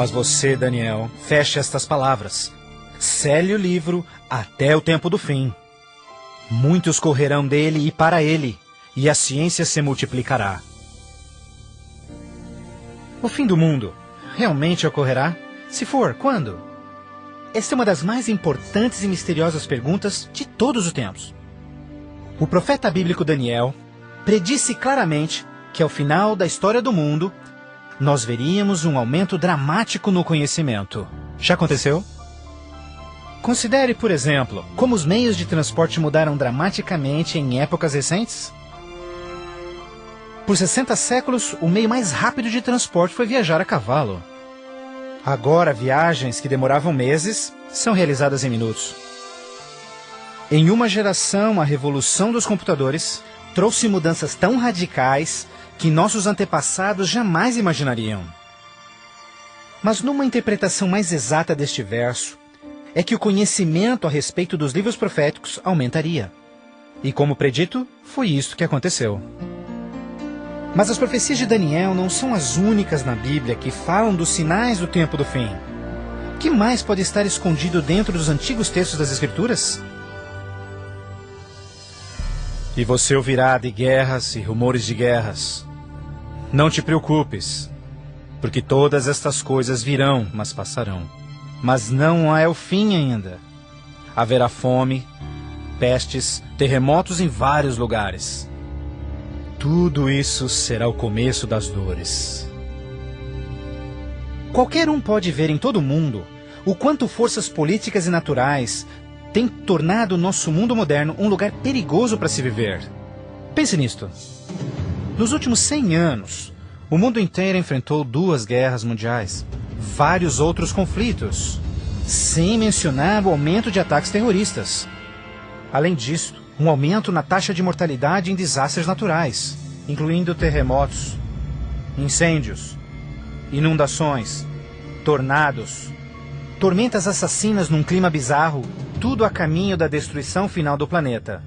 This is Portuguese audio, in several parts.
Mas você, Daniel, feche estas palavras. Cele o livro até o tempo do fim. Muitos correrão dele e para ele, e a ciência se multiplicará. O fim do mundo realmente ocorrerá? Se for, quando? Esta é uma das mais importantes e misteriosas perguntas de todos os tempos. O profeta bíblico Daniel predisse claramente que ao final da história do mundo, nós veríamos um aumento dramático no conhecimento. Já aconteceu? Considere, por exemplo, como os meios de transporte mudaram dramaticamente em épocas recentes. Por 60 séculos, o meio mais rápido de transporte foi viajar a cavalo. Agora, viagens que demoravam meses são realizadas em minutos. Em uma geração, a revolução dos computadores trouxe mudanças tão radicais que nossos antepassados jamais imaginariam. Mas numa interpretação mais exata deste verso, é que o conhecimento a respeito dos livros proféticos aumentaria. E como predito, foi isso que aconteceu. Mas as profecias de Daniel não são as únicas na Bíblia que falam dos sinais do tempo do fim. O que mais pode estar escondido dentro dos antigos textos das Escrituras? E você ouvirá de guerras e rumores de guerras. Não te preocupes, porque todas estas coisas virão, mas passarão. Mas não é o fim ainda. Haverá fome, pestes, terremotos em vários lugares. Tudo isso será o começo das dores. Qualquer um pode ver em todo o mundo o quanto forças políticas e naturais têm tornado o nosso mundo moderno um lugar perigoso para se viver. Pense nisto. Nos últimos 100 anos, o mundo inteiro enfrentou 2 guerras mundiais, vários outros conflitos, sem mencionar o aumento de ataques terroristas. Além disso, um aumento na taxa de mortalidade em desastres naturais, incluindo terremotos, incêndios, inundações, tornados, tormentas assassinas num clima bizarro, tudo a caminho da destruição final do planeta.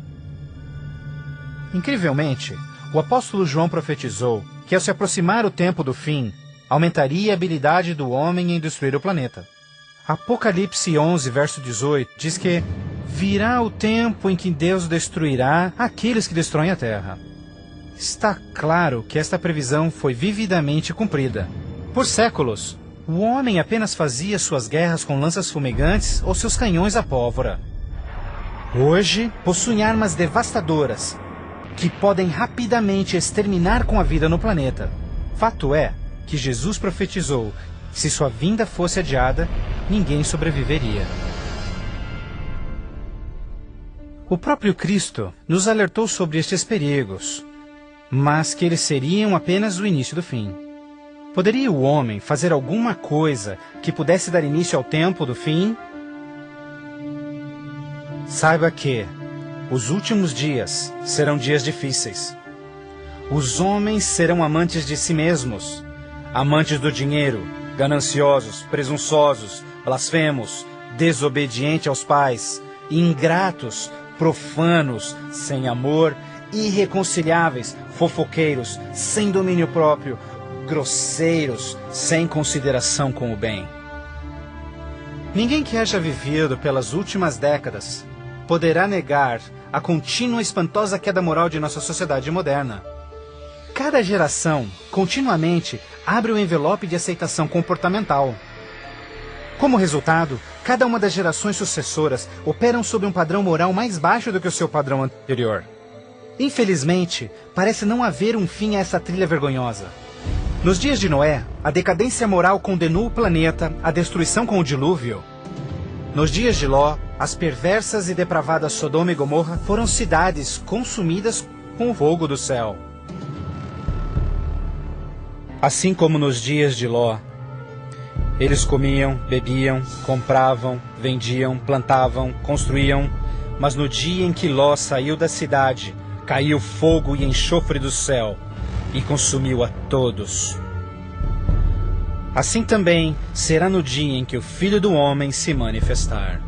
Incrivelmente, o apóstolo João profetizou que ao se aproximar o tempo do fim, aumentaria a habilidade do homem em destruir o planeta. Apocalipse 11, verso 18, diz que virá o tempo em que Deus destruirá aqueles que destroem a terra. Está claro que esta previsão foi vividamente cumprida. Por séculos, o homem apenas fazia suas guerras com lanças fumegantes ou seus canhões a pólvora. Hoje, possuem armas devastadoras que podem rapidamente exterminar com a vida no planeta. Fato é que Jesus profetizou que se sua vinda fosse adiada, ninguém sobreviveria. O próprio Cristo nos alertou sobre estes perigos, mas que eles seriam apenas o início do fim. Poderia o homem fazer alguma coisa que pudesse dar início ao tempo do fim? Saiba que os últimos dias serão dias difíceis. Os homens serão amantes de si mesmos, amantes do dinheiro, gananciosos, presunçosos, blasfemos, desobedientes aos pais, ingratos, profanos, sem amor, irreconciliáveis, fofoqueiros, sem domínio próprio, grosseiros, sem consideração com o bem. Ninguém que haja vivido pelas últimas décadas poderá negar a contínua e espantosa queda moral de nossa sociedade moderna. Cada geração, continuamente, abre o envelope de aceitação comportamental. Como resultado, cada uma das gerações sucessoras operam sob um padrão moral mais baixo do que o seu padrão anterior. Infelizmente, parece não haver um fim a essa trilha vergonhosa. Nos dias de Noé, a decadência moral condenou o planeta à destruição com o dilúvio. Nos dias de Ló, as perversas e depravadas Sodoma e Gomorra foram cidades consumidas com o fogo do céu. Assim como nos dias de Ló, eles comiam, bebiam, compravam, vendiam, plantavam, construíam, mas no dia em que Ló saiu da cidade, caiu fogo e enxofre do céu e consumiu a todos. Assim também será no dia em que o Filho do Homem se manifestar.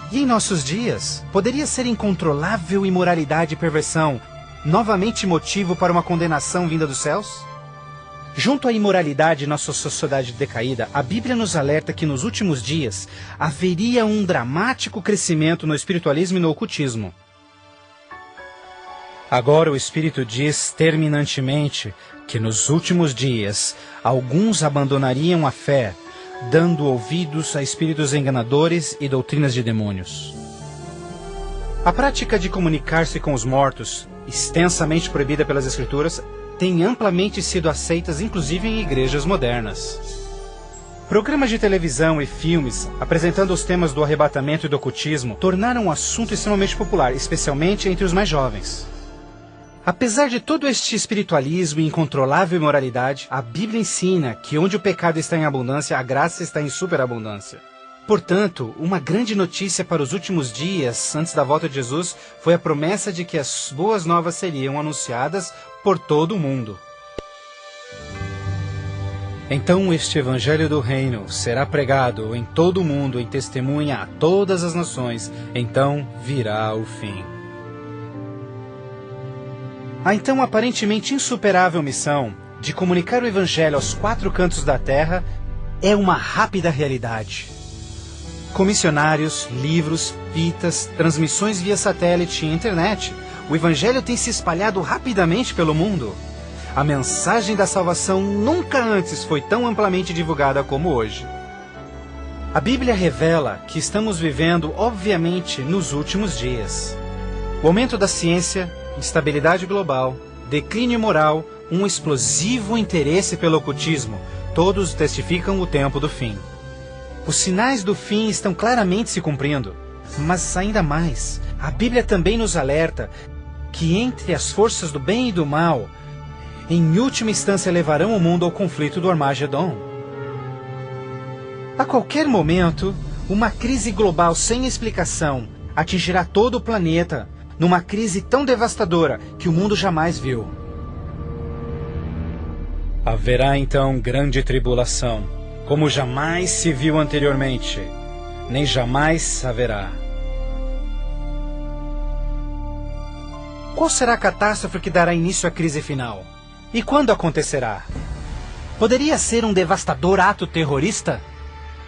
E em nossos dias, poderia ser incontrolável imoralidade e perversão novamente motivo para uma condenação vinda dos céus? Junto à imoralidade em nossa sociedade decaída, a Bíblia nos alerta que nos últimos dias haveria um dramático crescimento no espiritualismo e no ocultismo. Agora o Espírito diz terminantemente que nos últimos dias alguns abandonariam a fé, dando ouvidos a espíritos enganadores e doutrinas de demônios. A prática de comunicar-se com os mortos, extensamente proibida pelas Escrituras, tem amplamente sido aceitas inclusive em igrejas modernas. Programas de televisão e filmes apresentando os temas do arrebatamento e do ocultismo tornaram um assunto extremamente popular, especialmente entre os mais jovens. Apesar de todo este espiritualismo e incontrolável imoralidade, a Bíblia ensina que onde o pecado está em abundância, a graça está em superabundância. Portanto, uma grande notícia para os últimos dias, antes da volta de Jesus, foi a promessa de que as boas novas seriam anunciadas por todo o mundo. Então este Evangelho do Reino será pregado em todo o mundo em testemunha a todas as nações, então virá o fim. A então aparentemente insuperável missão de comunicar o Evangelho aos 4 cantos da terra é uma rápida realidade. Com missionários, livros, fitas, transmissões via satélite e internet, o Evangelho tem se espalhado rapidamente pelo mundo. A mensagem da salvação nunca antes foi tão amplamente divulgada como hoje. A Bíblia revela que estamos vivendo, obviamente, nos últimos dias. O aumento da ciência, instabilidade global, declínio moral, um explosivo interesse pelo ocultismo, todos testificam o tempo do fim. Os sinais do fim estão claramente se cumprindo, mas ainda mais, a Bíblia também nos alerta que entre as forças do bem e do mal, em última instância levarão o mundo ao conflito do Armagedon. A qualquer momento, uma crise global sem explicação atingirá todo o planeta, numa crise tão devastadora que o mundo jamais viu. Haverá então grande tribulação, como jamais se viu anteriormente, nem jamais haverá. Qual será a catástrofe que dará início à crise final? E quando acontecerá? Poderia ser um devastador ato terrorista?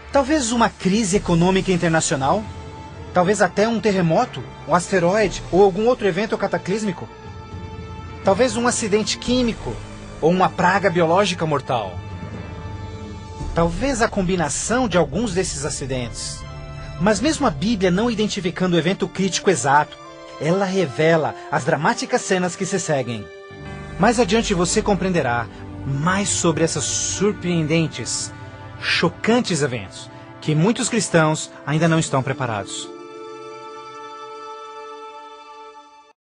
Talvez uma crise econômica internacional? Talvez até um terremoto, um asteroide ou algum outro evento cataclísmico? Talvez um acidente químico ou uma praga biológica mortal? Talvez a combinação de alguns desses acidentes. Mas mesmo a Bíblia não identificando o evento crítico exato, ela revela as dramáticas cenas que se seguem. Mais adiante você compreenderá mais sobre esses surpreendentes, chocantes eventos que muitos cristãos ainda não estão preparados.